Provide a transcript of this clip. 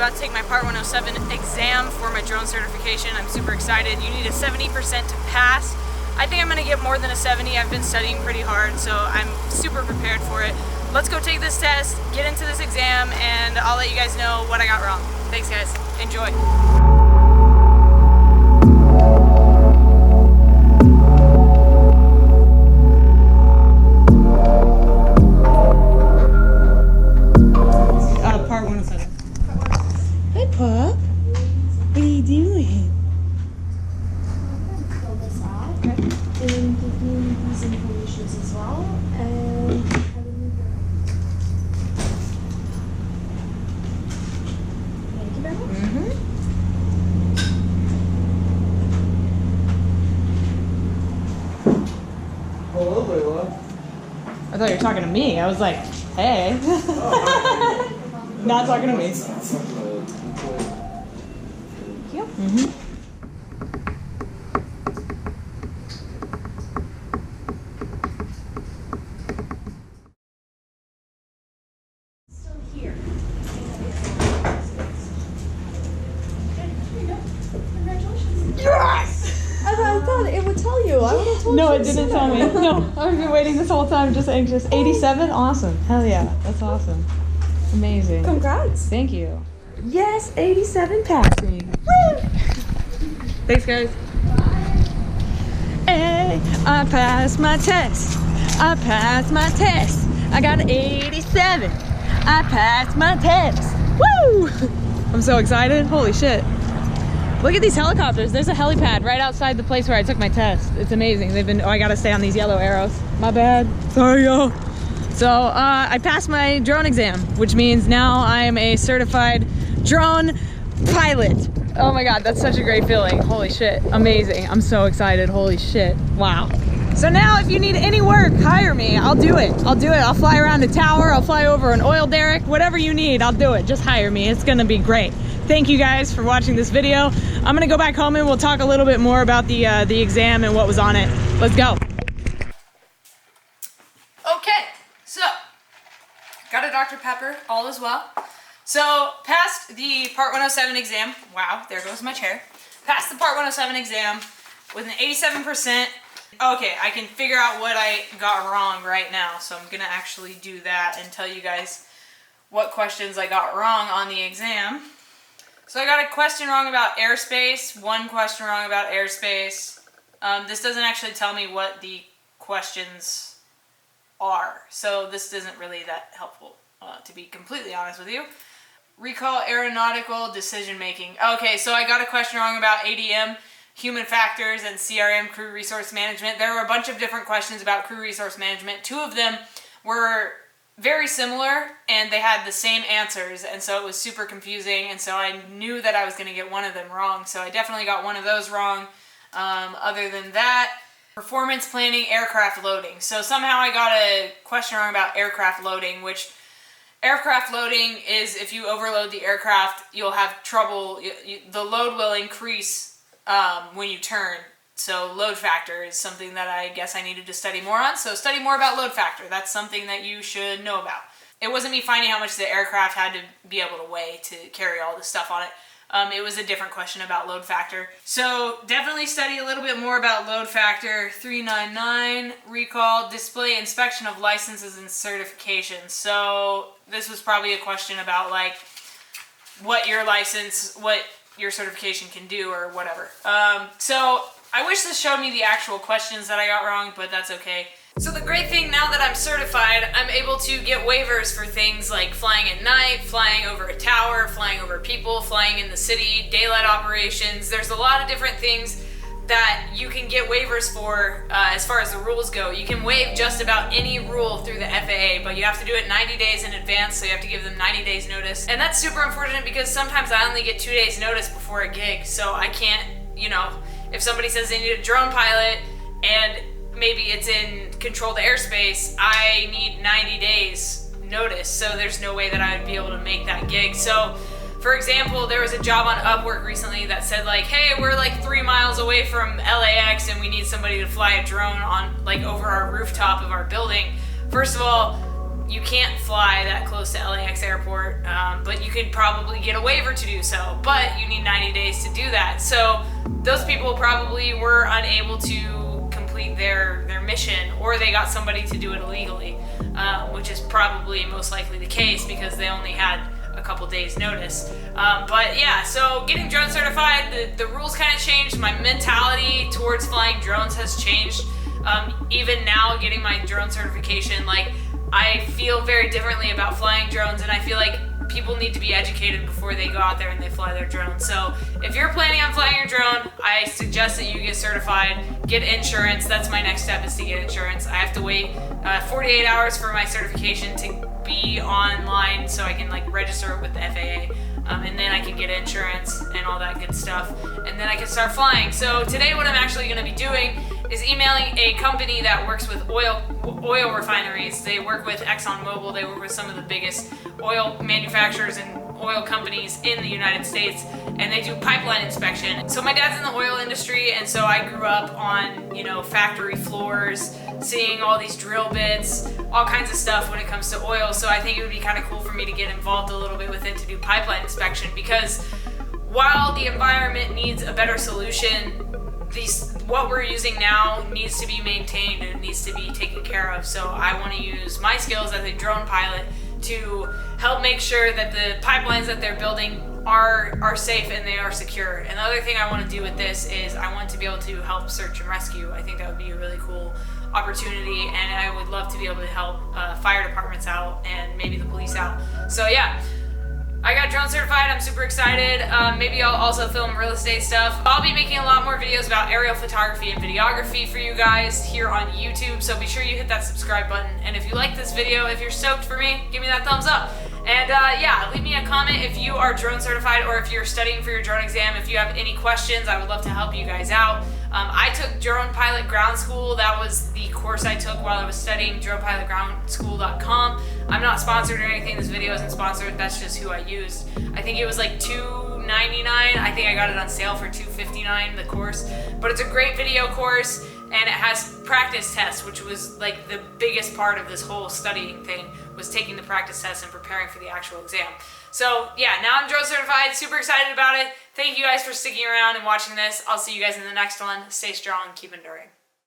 about to take my Part 107 exam for my drone certification. I'm super excited. You need a 70% to pass. I think I'm gonna get more than a 70. I've been studying pretty hard, so I'm super prepared for it. Let's go take this test, get into this exam, and I'll let you guys know what I got wrong. Thanks guys, enjoy. Part 107. Hi Pup, what are you doing? Fill this out and give me these informations as well. And thank you very much. Hello, Layla. I thought you were talking to me. I was like, hey. Not talking to me. Thank you. Still here. Congratulations. Yes! I thought it would tell you. I would have told you. No, it didn't tell me. No, I've been waiting this whole time, just anxious. 87? Awesome. Hell yeah. That's awesome. Amazing. Congrats. Thank you. Yes, 87 passing. Woo! Thanks, guys. Hey, I passed my test. I passed my test. I got an 87. I passed my test. Woo! I'm so excited. Holy shit. Look at these helicopters. There's a helipad right outside the place where I took my test. It's amazing. They've been, oh, I gotta stay on these yellow arrows. My bad. Sorry, y'all. So I passed my drone exam, which means now I am a certified drone pilot. Oh my God, that's such a great feeling. Holy shit, amazing. I'm so excited, holy shit, wow. So now if you need any work, hire me, I'll do it. I'll do it, I'll fly around a tower, I'll fly over an oil derrick, whatever you need, I'll do it. Just hire me, it's gonna be great. Thank you guys for watching this video. I'm gonna go back home and we'll talk a little bit more about the exam and what was on it. Let's go. Okay, so got a Dr. Pepper, all is well. So passed the Part 107 exam. Wow, there goes my chair. Passed the Part 107 exam with an 87%. Okay, I can figure out what I got wrong right now. So I'm gonna actually do that and tell you guys what questions I got wrong on the exam. So I got a question wrong about airspace, one question wrong about airspace. This doesn't actually tell me what the questions are, so this isn't really that helpful, to be completely honest with you. Recall aeronautical decision making. Okay, so I got a question wrong about ADM, human factors, and CRM, crew resource management. There were a bunch of different questions about crew resource management. Two of them were very similar and they had the same answers, and so it was super confusing, and so I knew that I was going to get one of them wrong, so I definitely got one of those wrong. Other than that, performance planning, aircraft loading. So somehow I got a question wrong about aircraft loading, which aircraft loading is if you overload the aircraft, you'll have trouble. The load will increase when you turn. So load factor is something that I guess I needed to study more on. So study more about load factor. That's something that you should know about. It wasn't me finding how much the aircraft had to be able to weigh to carry all this stuff on it. It was a different question about load factor. So definitely study a little bit more about load factor. 399, recall, display inspection of licenses and certifications. So this was probably a question about like what your license, what your certification can do or whatever. So I wish this showed me the actual questions that I got wrong, but that's okay. So the great thing now that I'm certified, I'm able to get waivers for things like flying at night, flying over a tower, flying over people, flying in the city, daylight operations. There's a lot of different things that you can get waivers for as far as the rules go. You can waive just about any rule through the FAA, but you have to do it 90 days in advance, so you have to give them 90 days notice. And that's super unfortunate because sometimes I only get 2 days notice before a gig, so I can't, you know, if somebody says they need a drone pilot and maybe it's in controlled airspace, I need 90 days notice, so there's no way that I would be able to make that gig. So for example, there was a job on Upwork recently that said like, hey, we're like 3 miles away from LAX and we need somebody to fly a drone on like over our rooftop of our building. First of all, you can't fly that close to LAX airport, but you could probably get a waiver to do so, but you need 90 days to do that. So those people probably were unable to complete their mission, or they got somebody to do it illegally, which is probably most likely the case because they only had a couple days notice. But yeah, so getting drone certified, the rules kind of changed. My mentality towards flying drones has changed. Even now, getting my drone certification, like, I feel very differently about flying drones, and I feel like people need to be educated before they go out there and they fly their drone. So if you're planning on flying your drone, I suggest that you get certified, get insurance. That's my next step, is to get insurance. I have to wait 48 hours for my certification to be online so I can like register it with the FAA. And then I can get insurance and all that good stuff, and then I can start flying. So today what I'm actually going to be doing is emailing a company that works with oil refineries. They work with ExxonMobil. They work with some of the biggest oil manufacturers and oil companies in the United States, and they do pipeline inspection. So my dad's in the oil industry, and so I grew up on, you know, factory floors, seeing all these drill bits, all kinds of stuff when it comes to oil. So I think it would be kind of cool for me to get involved a little bit with it to do pipeline inspection, because while the environment needs a better solution, what we're using now needs to be maintained and it needs to be taken care of. So I want to use my skills as a drone pilot to help make sure that the pipelines that they're building are safe and they are secure. And the other thing I want to do with this is I want to be able to help search and rescue. I think that would be a really cool opportunity, and I would love to be able to help fire departments out and maybe the police out. So yeah, I got drone certified. I'm super excited. Maybe I'll also film real estate stuff. I'll be making a lot more videos about aerial photography and videography for you guys here on YouTube, so be sure you hit that subscribe button. And if you like this video, if you're stoked for me, give me that thumbs up. And yeah, leave me a comment if you are drone certified or if you're studying for your drone exam. If you have any questions, I would love to help you guys out. I took Drone Pilot Ground School. That was the course I took while I was studying, dronepilotgroundschool.com. I'm not sponsored or anything. This video isn't sponsored. That's just who I used. I think it was like $2.99. I think I got it on sale for $2.59, the course. But it's a great video course, and it has practice tests, which was like the biggest part of this whole studying thing, was taking the practice tests and preparing for the actual exam. So yeah, now I'm drone certified, super excited about it. Thank you guys for sticking around and watching this. I'll see you guys in the next one. Stay strong, keep enduring.